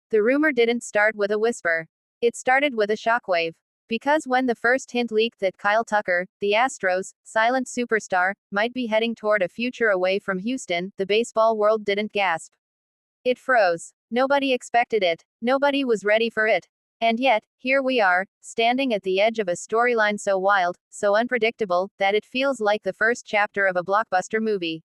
The rumor didn't start with a whisper. It started with a shockwave. Because when the first hint leaked that Kyle Tucker, the Astros' silent superstar, might be heading toward a future away from Houston, the baseball world didn't gasp. It froze. Nobody expected it. Nobody was ready for it. And yet, here we are, standing at the edge of a storyline so wild, so unpredictable, that it feels like the first chapter of a blockbuster movie.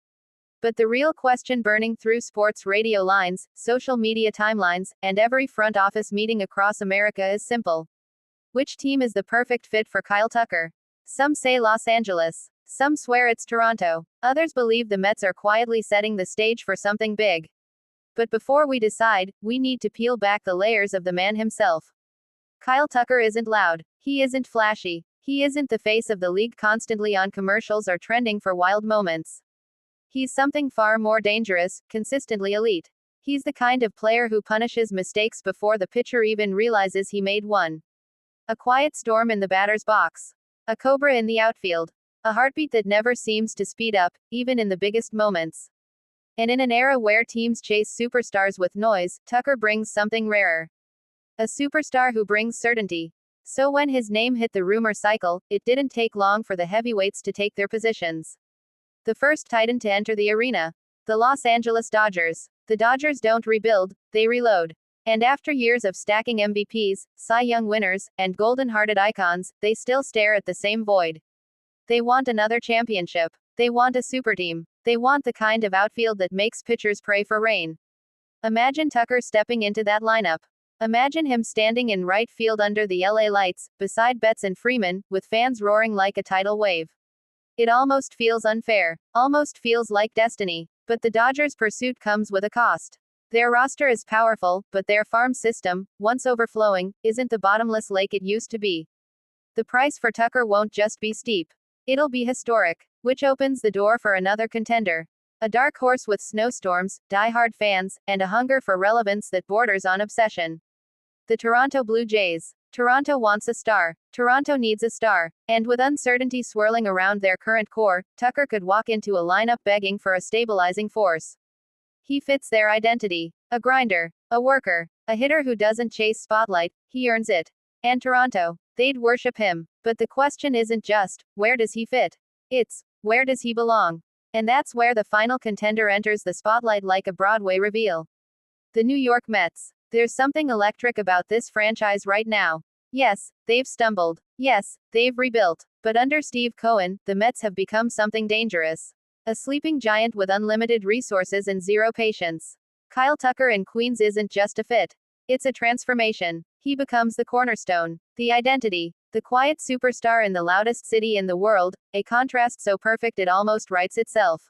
But the real question burning through sports radio lines, social media timelines, and every front office meeting across America is simple. Which team is the perfect fit for Kyle Tucker? Some say Los Angeles. Some swear it's Toronto. Others believe the Mets are quietly setting the stage for something big. But before we decide, we need to peel back the layers of the man himself. Kyle Tucker isn't loud. He isn't flashy. He isn't the face of the league constantly on commercials or trending for wild moments. He's something far more dangerous, consistently elite. He's the kind of player who punishes mistakes before the pitcher even realizes he made one. A quiet storm in the batter's box. A cobra in the outfield. A heartbeat that never seems to speed up, even in the biggest moments. And in an era where teams chase superstars with noise, Tucker brings something rarer. A superstar who brings certainty. So when his name hit the rumor cycle, it didn't take long for the heavyweights to take their positions. The first titan to enter the arena. The Los Angeles Dodgers. The Dodgers don't rebuild, they reload. And after years of stacking MVPs, Cy Young winners, and golden-hearted icons, they still stare at the same void. They want another championship. They want a super team. They want the kind of outfield that makes pitchers pray for rain. Imagine Tucker stepping into that lineup. Imagine him standing in right field under the LA lights, beside Betts and Freeman, with fans roaring like a tidal wave. It almost feels unfair. Almost feels like destiny. But the Dodgers' pursuit comes with a cost. Their roster is powerful, but their farm system, once overflowing, isn't the bottomless lake it used to be. The price for Tucker won't just be steep. It'll be historic, which opens the door for another contender. A dark horse with snowstorms, die-hard fans, and a hunger for relevance that borders on obsession. The Toronto Blue Jays. Toronto wants a star. Toronto needs a star. And with uncertainty swirling around their current core, Tucker could walk into a lineup begging for a stabilizing force. He fits their identity. A grinder. A worker. A hitter who doesn't chase spotlight, he earns it. And Toronto. They'd worship him. But the question isn't just, where does he fit? It's, where does he belong? And that's where the final contender enters the spotlight like a Broadway reveal. The New York Mets. There's something electric about this franchise right now. Yes, they've stumbled. Yes, they've rebuilt. But under Steve Cohen, the Mets have become something dangerous. A sleeping giant with unlimited resources and zero patience. Kyle Tucker in Queens isn't just a fit. It's a transformation. He becomes the cornerstone, the identity, the quiet superstar in the loudest city in the world, a contrast so perfect it almost writes itself.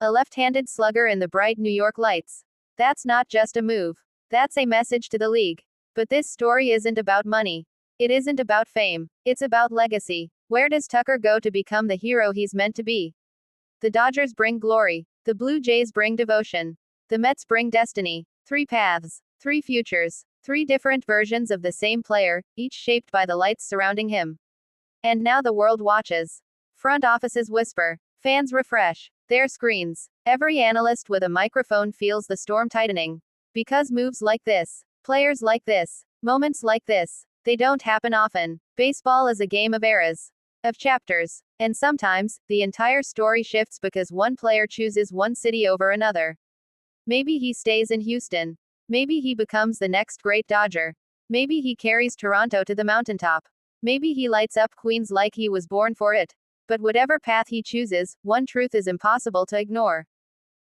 A left-handed slugger in the bright New York lights. That's not just a move. That's a message to the league. But this story isn't about money. It isn't about fame. It's about legacy. Where does Tucker go to become the hero he's meant to be? The Dodgers bring glory. The Blue Jays bring devotion. The Mets bring destiny. 3 paths. 3 futures. 3 different versions of the same player, each shaped by the lights surrounding him. And now the world watches. Front offices whisper. Fans refresh their screens. Every analyst with a microphone feels the storm tightening. Because moves like this, players like this, moments like this, they don't happen often. Baseball is a game of eras, of chapters. And sometimes, the entire story shifts because one player chooses one city over another. Maybe he stays in Houston. Maybe he becomes the next great Dodger. Maybe he carries Toronto to the mountaintop. Maybe he lights up Queens like he was born for it. But whatever path he chooses, one truth is impossible to ignore.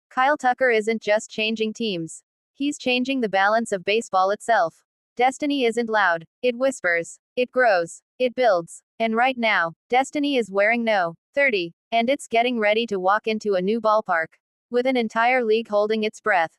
Kyle Tucker isn't just changing teams. He's changing the balance of baseball itself. Destiny isn't loud. It whispers. It grows. It builds. And right now, destiny is wearing no 30. And it's getting ready to walk into a new ballpark. With an entire league holding its breath.